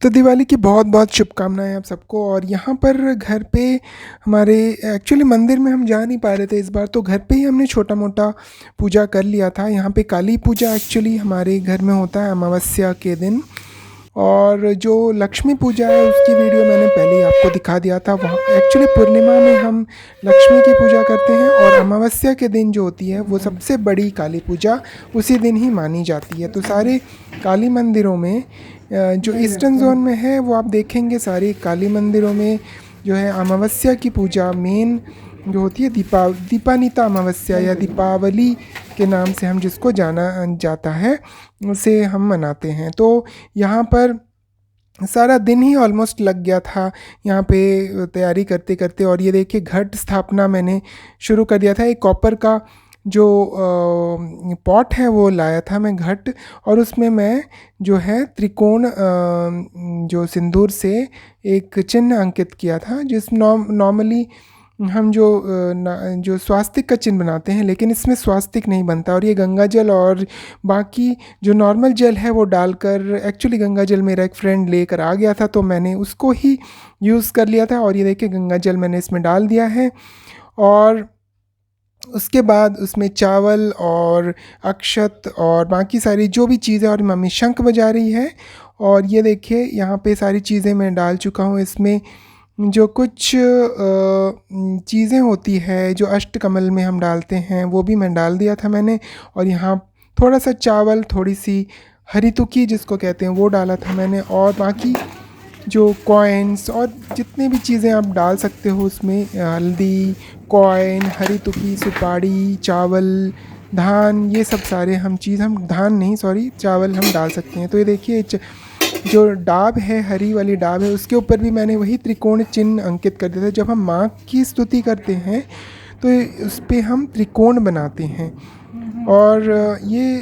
तो दिवाली की बहुत बहुत शुभकामनाएं आप सबको। और यहाँ पर घर पे हमारे एक्चुअली मंदिर में हम जा नहीं पा रहे थे इस बार, तो घर पे ही हमने छोटा मोटा पूजा कर लिया था। यहाँ पे काली पूजा एक्चुअली हमारे घर में होता है अमावस्या के दिन। और जो लक्ष्मी पूजा है उसकी वीडियो मैंने पहले ही आपको दिखा दिया था। वहाँ एक्चुअली पूर्णिमा में हम लक्ष्मी की पूजा करते हैं, और अमावस्या के दिन जो होती है वो सबसे बड़ी काली पूजा उसी दिन ही मानी जाती है। तो सारे काली मंदिरों में जो ईस्टर्न जोन में है वो आप देखेंगे सारी काली मंदिरों में जो है अमावस्या की पूजा मेन जो होती है दीपानिता अमावस्या या दीपावली के नाम से हम जिसको जाना जाता है उसे हम मनाते हैं। तो यहाँ पर सारा दिन ही ऑलमोस्ट लग गया था यहाँ पे तैयारी करते करते। और ये देखिए घट स्थापना मैंने शुरू कर दिया था। एक कॉपर का जो पॉट है वो लाया था मैं घट, और उसमें मैं जो है त्रिकोण जो सिंदूर से एक चिन्ह अंकित किया था, जिस नॉर्मली हम जो स्वास्तिक का चिन्ह बनाते हैं, लेकिन इसमें स्वास्तिक नहीं बनता। और ये गंगा जल और बाकी जो नॉर्मल जल है वो डालकर, एक्चुअली गंगा जल मेरा एक फ्रेंड लेकर आ गया था तो मैंने उसको ही यूज़ कर लिया था। और ये देखिए गंगा जल मैंने इसमें डाल दिया है। और उसके बाद उसमें चावल और अक्षत और बाकी सारी जो भी चीज़ें, और मम्मी शंख बजा रही है। और ये देखिए यहाँ पे सारी चीज़ें मैं डाल चुका हूँ। इसमें जो कुछ चीज़ें होती है जो अष्टकमल में हम डालते हैं वो भी मैं डाल दिया था मैंने। और यहाँ थोड़ा सा चावल, थोड़ी सी हरी तुकी जिसको कहते हैं वो डाला था मैंने। और बाकी जो कॉइन्स और जितनी भी चीज़ें आप डाल सकते हो उसमें, हल्दी, कॉइन, हरी तुकी, सुपारी, चावल, धान, ये सब सारे हम धान नहीं, सॉरी, चावल हम डाल सकते हैं। तो ये देखिए जो डाब है, हरी वाली डाब है, उसके ऊपर भी मैंने वही त्रिकोण चिन्ह अंकित कर दिया था। जब हम माँ की स्तुति करते हैं तो उस पर हम त्रिकोण बनाते हैं। और ये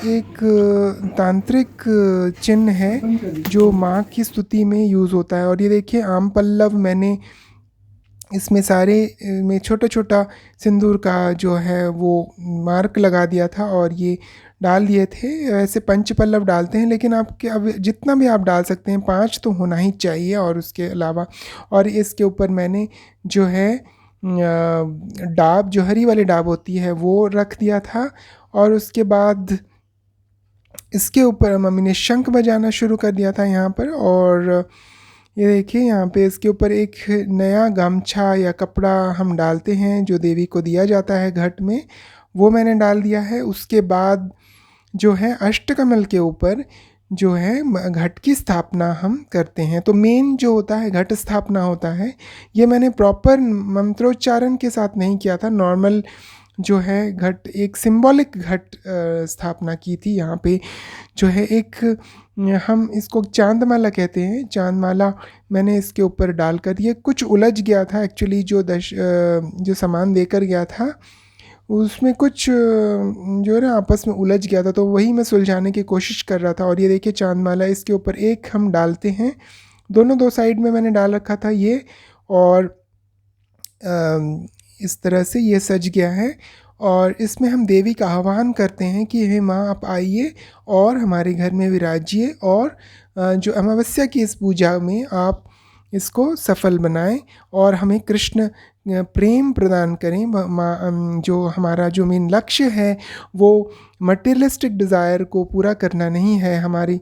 एक तांत्रिक चिन्ह है जो माँ की स्तुति में यूज़ होता है। और ये देखिए आम पल्लव मैंने इसमें सारे में छोटा छोटा सिंदूर का जो है वो मार्क लगा दिया था और ये डाल दिए थे। ऐसे पंच पल्लव डालते हैं, लेकिन आपके अब जितना भी आप डाल सकते हैं, 5 तो होना ही चाहिए। और उसके अलावा और इसके ऊपर मैंने जो है डाब, जो हरी वाली डाब होती है वो रख दिया था। और उसके बाद इसके ऊपर मम्मी ने शंख बजाना शुरू कर दिया था यहाँ पर। और ये देखिए यहाँ पे इसके ऊपर एक नया गमछा या कपड़ा हम डालते हैं जो देवी को दिया जाता है घट में, वो मैंने डाल दिया है। उसके बाद जो है अष्टकमल के ऊपर जो है घट की स्थापना हम करते हैं। तो मेन जो होता है घट स्थापना होता है, ये मैंने प्रॉपर मंत्रोच्चारण के साथ नहीं किया था। नॉर्मल जो है घट, एक सिंबॉलिक घट स्थापना की थी। यहाँ पे जो है एक, हम इसको चांदमाला कहते हैं, चांदमाला मैंने इसके ऊपर डालकर, ये कुछ उलझ गया था एक्चुअली। जो सामान देकर गया था उसमें कुछ जो है ना आपस में उलझ गया था, तो वही मैं सुलझाने की कोशिश कर रहा था। और ये देखिए चांदमाला, इसके ऊपर एक हम डालते हैं, दोनों दो साइड में मैंने डाल रखा था ये। और इस तरह से ये सज गया है। और इसमें हम देवी का आह्वान करते हैं कि हे माँ आप आइए और हमारे घर में विराजिए, और जो अमावस्या की इस पूजा में आप इसको सफल बनाएं और हमें कृष्ण प्रेम प्रदान करें। जो हमारा जो मेन लक्ष्य है वो मटेरियलिस्टिक डिज़ायर को पूरा करना नहीं है। हमारी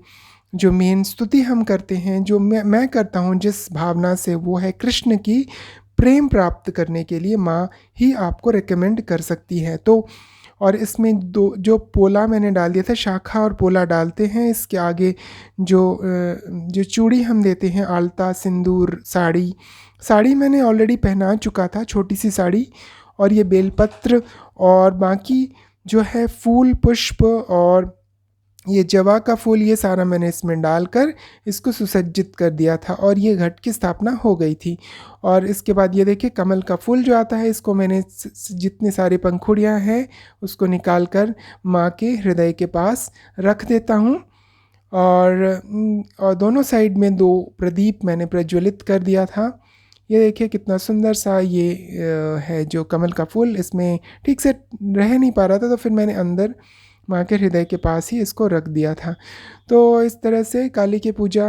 जो मेन स्तुति हम करते हैं, जो मैं करता हूँ जिस भावना से, वो है कृष्ण की प्रेम प्राप्त करने के लिए माँ ही आपको रेकमेंड कर सकती है। तो और इसमें दो जो पोला मैंने डाल दिया था, शाखा और पोला डालते हैं। इसके आगे जो चूड़ी हम देते हैं, आलता, सिंदूर, साड़ी, साड़ी मैंने ऑलरेडी पहना चुका था, छोटी सी साड़ी। और ये बेलपत्र और बाकी जो है फूल, पुष्प और ये जवा का फूल, ये सारा मैंने इसमें डालकर इसको सुसज्जित कर दिया था। और ये घट की स्थापना हो गई थी। और इसके बाद ये देखिए कमल का फूल जो आता है, इसको मैंने जितने सारी पंखुड़ियाँ हैं उसको निकाल कर माँ के हृदय के पास रख देता हूँ। और दोनों साइड में 2 प्रदीप मैंने प्रज्वलित कर दिया था। ये देखिए कितना सुंदर सा ये है जो कमल का फूल। इसमें ठीक से रह नहीं पा रहा था, तो फिर मैंने अंदर माँ के हृदय के पास ही इसको रख दिया था। तो इस तरह से काली की पूजा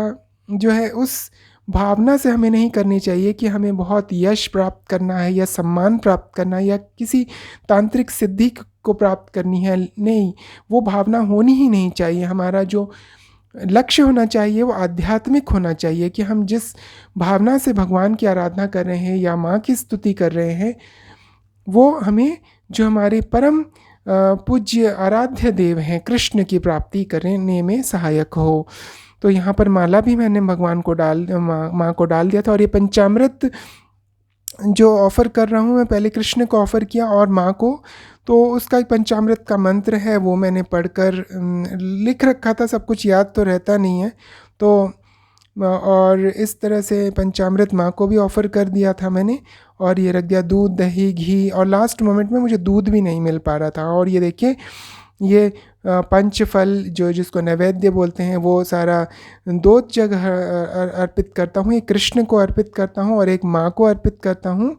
जो है उस भावना से हमें नहीं करनी चाहिए कि हमें बहुत यश प्राप्त करना है या सम्मान प्राप्त करना है या किसी तांत्रिक सिद्धि को प्राप्त करनी है। नहीं, वो भावना होनी ही नहीं चाहिए। हमारा जो लक्ष्य होना चाहिए वो आध्यात्मिक होना चाहिए कि हम जिस भावना से भगवान की आराधना कर रहे हैं या माँ की स्तुति कर रहे हैं, वो हमें जो हमारे परम पूज्य आराध्य देव हैं कृष्ण की प्राप्ति करने में सहायक हो। तो यहाँ पर माला भी मैंने भगवान को माँ को डाल दिया था। और ये पंचामृत जो ऑफ़र कर रहा हूँ मैं, पहले कृष्ण को ऑफ़र किया और माँ को, तो उसका एक पंचामृत का मंत्र है वो मैंने पढ़कर लिख रखा था। सब कुछ याद तो रहता नहीं है, तो और इस तरह से पंचामृत माँ को भी ऑफ़र कर दिया था मैंने। और ये रख दिया दूध, दही, घी, और लास्ट मोमेंट में मुझे दूध भी नहीं मिल पा रहा था। और ये देखिए, ये पंचफल जो जिसको नैवेद्य बोलते हैं वो सारा 2 जगह अर्पित करता हूँ। एक कृष्ण को अर्पित करता हूँ और एक माँ को अर्पित करता हूँ,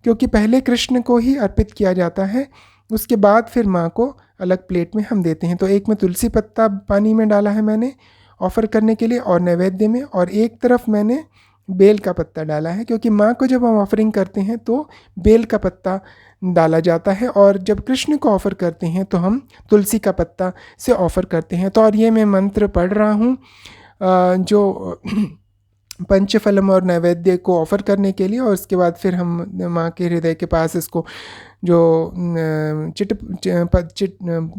क्योंकि पहले कृष्ण को ही अर्पित किया जाता है, उसके बाद फिर माँ को अलग प्लेट में हम देते हैं। तो एक में तुलसी पत्ता पानी में डाला है मैंने ऑफ़र करने के लिए और नैवेद्य में, और एक तरफ मैंने बेल का पत्ता डाला है, क्योंकि माँ को जब हम ऑफरिंग करते हैं तो बेल का पत्ता डाला जाता है, और जब कृष्ण को ऑफ़र करते हैं तो हम तुलसी का पत्ता से ऑफ़र करते हैं। तो और ये मैं मंत्र पढ़ रहा हूँ जो पंचफलम और नैवेद्य को ऑफ़र करने के लिए, और उसके बाद फिर हम माँ के हृदय के पास इसको जो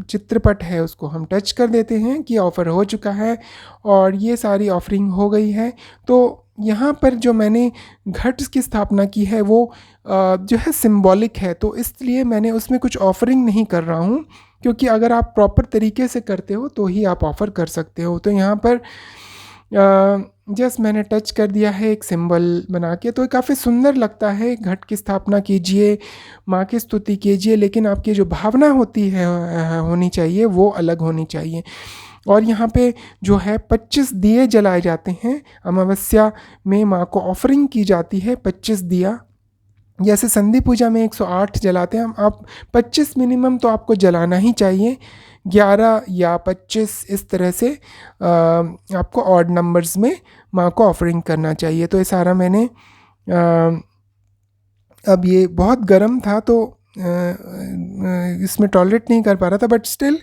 चित्रपट है उसको हम टच कर देते हैं कि ऑफ़र हो चुका है और ये सारी ऑफरिंग हो गई है। तो यहाँ पर जो मैंने घट की स्थापना की है वो जो है सिंबॉलिक है, तो इसलिए मैंने उसमें कुछ ऑफरिंग नहीं कर रहा हूँ, क्योंकि अगर आप प्रॉपर तरीके से करते हो तो ही आप ऑफ़र कर सकते हो। तो यहाँ पर जस्ट मैंने टच कर दिया है एक सिंबल बना के, तो काफ़ी सुंदर लगता है। घट की स्थापना कीजिए, माँ की स्तुति कीजिए, लेकिन आपकी जो भावना होती है होनी चाहिए वो अलग होनी चाहिए। और यहाँ पे जो है 25 दिए जलाए जाते हैं। अमावस्या में माँ को ऑफरिंग की जाती है 25 दिया। जैसे संधि पूजा में 108 जलाते हैं, आप 25 मिनिमम तो आपको जलाना ही चाहिए। 11 या 25 इस तरह से आपको ऑड नंबर्स में माँ को ऑफरिंग करना चाहिए। तो ये सारा मैंने अब ये बहुत गर्म था तो इसमें टॉलरेट नहीं कर पा रहा था, बट स्टिल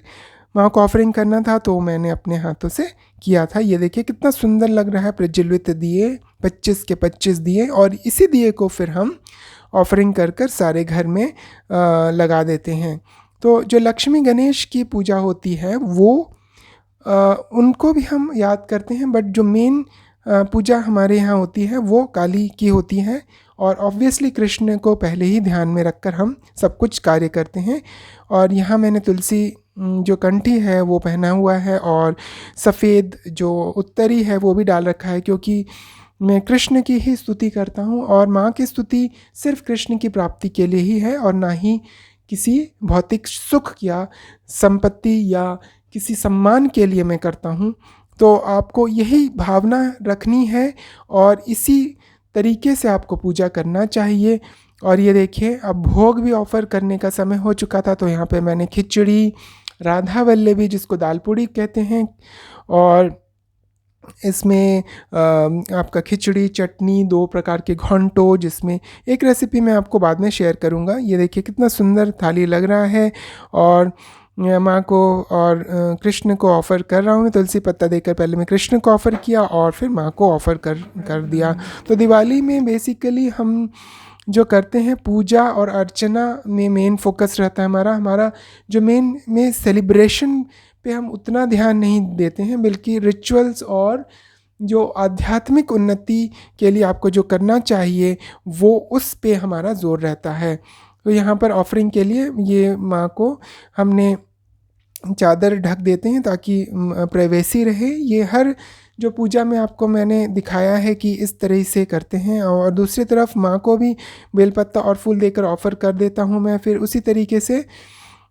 माँ को ऑफरिंग करना था तो मैंने अपने हाथों से किया था। ये देखिए कितना सुंदर लग रहा है, प्रज्वलित दिए 25 के 25 दिए, और इसी दिए को फिर हम ऑफरिंग कर कर सारे घर में लगा देते हैं। तो जो लक्ष्मी गणेश की पूजा होती है वो उनको भी हम याद करते हैं, बट जो मेन पूजा हमारे यहाँ होती है वो काली की होती है, और ऑब्वियसली कृष्ण को पहले ही ध्यान में रखकर हम सब कुछ कार्य करते हैं। और यहाँ मैंने तुलसी जो कंठी है वो पहना हुआ है, और सफ़ेद जो उत्तरी है वो भी डाल रखा है, क्योंकि मैं कृष्ण की ही स्तुति करता हूँ, और माँ की स्तुति सिर्फ कृष्ण की प्राप्ति के लिए ही है, और ना ही किसी भौतिक सुख या संपत्ति या किसी सम्मान के लिए मैं करता हूँ। तो आपको यही भावना रखनी है और इसी तरीके से आपको पूजा करना चाहिए। और ये देखिए, अब भोग भी ऑफ़र करने का समय हो चुका था, तो यहाँ पे मैंने खिचड़ी, राधा वल्लभी जिसको दाल पूड़ी कहते हैं, और इसमें आपका खिचड़ी, चटनी, 2 प्रकार के घंटो, जिसमें एक रेसिपी मैं आपको बाद में शेयर करूँगा। ये देखिए कितना सुंदर थाली लग रहा है, और माँ को और कृष्ण को ऑफ़र कर रहा हूँ मैं। तुलसी पत्ता देकर पहले मैं कृष्ण को ऑफ़र किया और फिर माँ को ऑफ़र कर दिया। तो दिवाली में बेसिकली हम जो करते हैं पूजा और अर्चना में मेन फोकस रहता है हमारा जो मेन में सेलिब्रेशन पे हम उतना ध्यान नहीं देते हैं, बल्कि रिचुअल्स और जो आध्यात्मिक उन्नति के लिए आपको जो करना चाहिए वो उस पे हमारा जोर रहता है। तो यहाँ पर ऑफरिंग के लिए ये माँ को हमने चादर ढक देते हैं ताकि प्राइवेसी रहे। ये हर जो पूजा में आपको मैंने दिखाया है कि इस तरह से करते हैं। और दूसरी तरफ माँ को भी बेलपत्ता और फूल देकर ऑफ़र कर देता हूँ मैं फिर उसी तरीके से।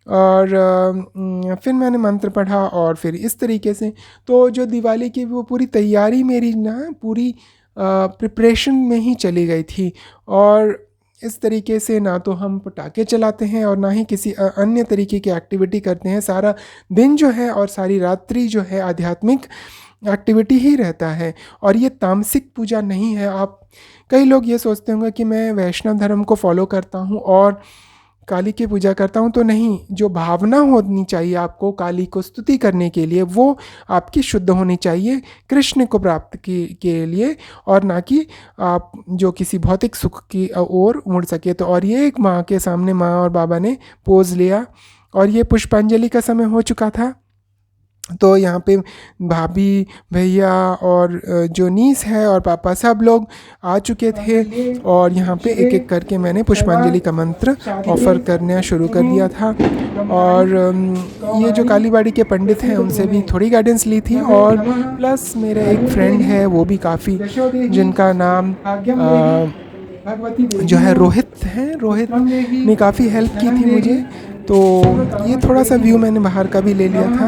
और फिर मैंने मंत्र पढ़ा और फिर इस तरीके से। तो जो दिवाली की वो पूरी तैयारी मेरी ना पूरी प्रिपरेशन में ही चली गई थी। और इस तरीके से ना तो हम पटाखे चलाते हैं और ना ही किसी अन्य तरीके की एक्टिविटी करते हैं। सारा दिन जो है और सारी रात्रि जो है आध्यात्मिक एक्टिविटी ही रहता है। और ये तामसिक पूजा नहीं है। आप कई लोग ये सोचते होंगे कि मैं वैष्णव धर्म को फॉलो करता हूँ और काली की पूजा करता हूँ, तो नहीं। जो भावना होनी चाहिए आपको काली को स्तुति करने के लिए, वो आपकी शुद्ध होनी चाहिए कृष्ण को प्राप्त के लिए, और ना कि आप जो किसी भौतिक सुख की ओर मुड़ सके। तो और ये एक माँ के सामने माँ और बाबा ने पोज लिया और ये पुष्पांजलि का समय हो चुका था। तो यहाँ पे भाभी, भैया और जो नीस है और पापा सब लोग आ चुके थे, और यहाँ पे एक एक करके मैंने पुष्पांजलि का मंत्र ऑफर करना शुरू कर दिया था। और ये जो कालीबाड़ी के पंडित हैं उनसे भी थोड़ी गाइडेंस ली थी, और प्लस मेरा एक फ्रेंड है वो भी काफ़ी, जिनका नाम जो है रोहित है, रोहित ने काफ़ी हेल्प की थी मुझे। तो ये थोड़ा सा व्यू मैंने बाहर का भी ले लिया था।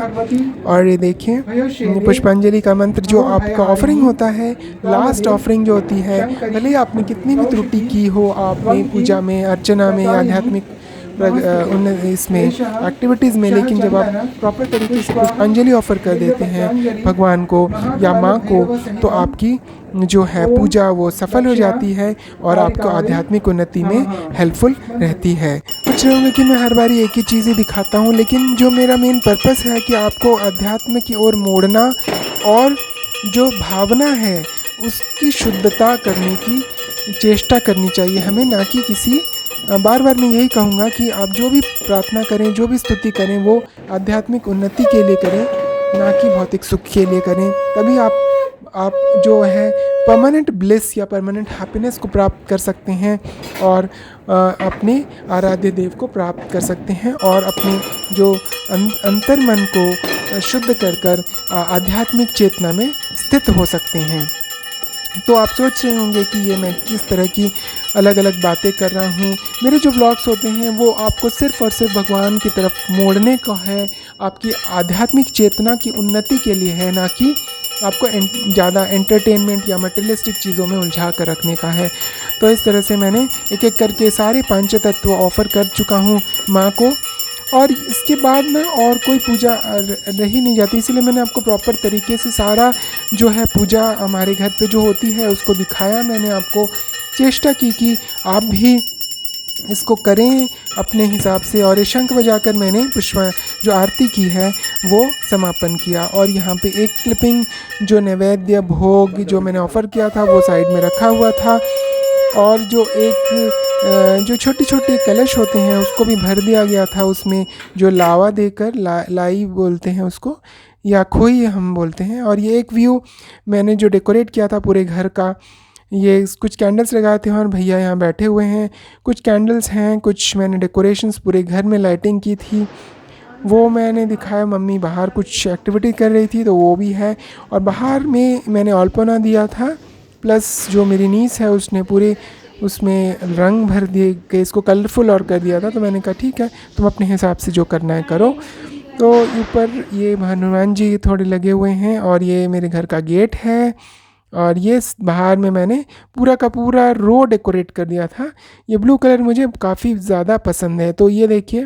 और ये देखें पुष्पांजलि का मंत्र जो आपका ऑफरिंग होता है, लास्ट ऑफरिंग जो होती है, भले ही आपने कितनी भी त्रुटि की हो आपने पूजा में, अर्चना में, आध्यात्मिक उन इसमें एक्टिविटीज़ में, लेकिन जब आप प्रॉपर तरीके से पुष्पांजलि ऑफर कर देते हैं भगवान को या माँ को, तो आपकी जो है पूजा वो सफल हो जाती है और आपको आध्यात्मिक उन्नति में हेल्पफुल रहती है। कुछ लोगों कि मैं हर बार एक ही चीज़ ही दिखाता हूँ, लेकिन जो मेरा मेन पर्पस है कि आपको अध्यात्म की ओर मोड़ना और जो भावना है उसकी शुद्धता करने की चेष्टा करनी चाहिए हमें, ना कि किसी बार बार मैं यही कहूँगा कि आप जो भी प्रार्थना करें, जो भी स्तुति करें, वो आध्यात्मिक उन्नति के लिए करें, ना कि भौतिक सुख के लिए करें। तभी आप जो है परमानेंट ब्लिस या परमानेंट हैप्पीनेस को प्राप्त कर सकते हैं और अपने आराध्य देव को प्राप्त कर सकते हैं, और अपने जो अंतर मन को शुद्ध कर आध्यात्मिक चेतना में स्थित हो सकते हैं। तो आप सोच रहे होंगे कि ये मैं किस तरह की अलग अलग बातें कर रहा हूँ। मेरे जो ब्लॉग्स होते हैं वो आपको सिर्फ़ और सिर्फ भगवान की तरफ मोड़ने का है, आपकी आध्यात्मिक चेतना की उन्नति के लिए है, ना कि आपको ज़्यादा एंटरटेनमेंट या मटेरियलिस्टिक चीज़ों में उलझा कर रखने का है। तो इस तरह से मैंने एक एक करके सारे पंच तत्व ऑफ़र कर चुका हूँ माँ को, और इसके बाद में और कोई पूजा रही नहीं जाती। इसलिए मैंने आपको प्रॉपर तरीके से सारा जो है पूजा हमारे घर पे जो होती है उसको दिखाया। मैंने आपको चेष्टा की कि आप भी इसको करें अपने हिसाब से, और ये शंख बजाकर मैंने पुष्प जो आरती की है वो समापन किया। और यहाँ पे एक क्लिपिंग जो नैवेद्य भोग जो मैंने ऑफ़र किया था वो साइड में रखा हुआ था, और जो एक जो छोटी छोटी कलश होते हैं उसको भी भर दिया गया था। उसमें जो लावा देकर लाई बोलते हैं उसको, या खोई हम बोलते हैं। और ये एक व्यू मैंने जो डेकोरेट किया था पूरे घर का, ये कुछ कैंडल्स लगाए थे और भैया यहाँ बैठे हुए हैं, कुछ कैंडल्स हैं, कुछ मैंने डेकोरेशंस पूरे घर में लाइटिंग की थी वो मैंने दिखाया। मम्मी बाहर कुछ एक्टिविटी कर रही थी तो वो भी है, और बाहर में मैंने अल्पना दिया था, प्लस जो मेरी नीस है उसने पूरे उसमें रंग भर दिए कि इसको कलरफुल और कर दिया था। तो मैंने कहा ठीक है, तुम अपने हिसाब से जो करना है करो। तो ऊपर ये हनुमान जी थोड़े लगे हुए हैं, और ये मेरे घर का गेट है, और ये बाहर में मैंने पूरा का पूरा रो डेकोरेट कर दिया था। ये ब्लू कलर मुझे काफ़ी ज़्यादा पसंद है। तो ये देखिए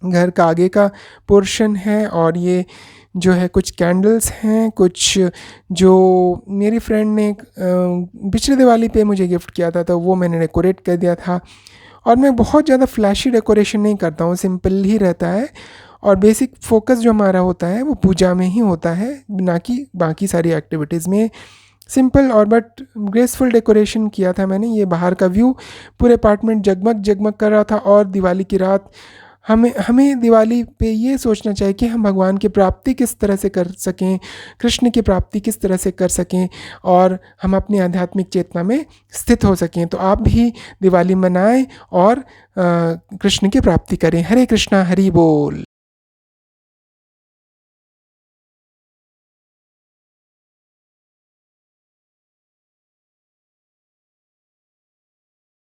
घर का आगे का पोर्शन है, और ये जो है कुछ कैंडल्स हैं, कुछ जो मेरी फ्रेंड ने पिछले दिवाली पे मुझे गिफ्ट किया था तो वो मैंने डेकोरेट कर दिया था। और मैं बहुत ज़्यादा फ्लैशी डेकोरेशन नहीं करता हूँ, सिंपल ही रहता है, और बेसिक फोकस जो हमारा होता है वो पूजा में ही होता है, ना कि बाकी सारी एक्टिविटीज़ में। सिंपल और बट ग्रेसफुल डेकोरेशन किया था मैंने। ये बाहर का व्यू पूरे अपार्टमेंट जगमग जगमग कर रहा था। और दिवाली की रात हमें दिवाली पे ये सोचना चाहिए कि हम भगवान की प्राप्ति किस तरह से कर सकें, कृष्ण की प्राप्ति किस तरह से कर सकें, और हम अपनी आध्यात्मिक चेतना में स्थित हो सकें। तो आप भी दिवाली मनाएं और कृष्ण की प्राप्ति करें। हरे कृष्णा, हरि बोल।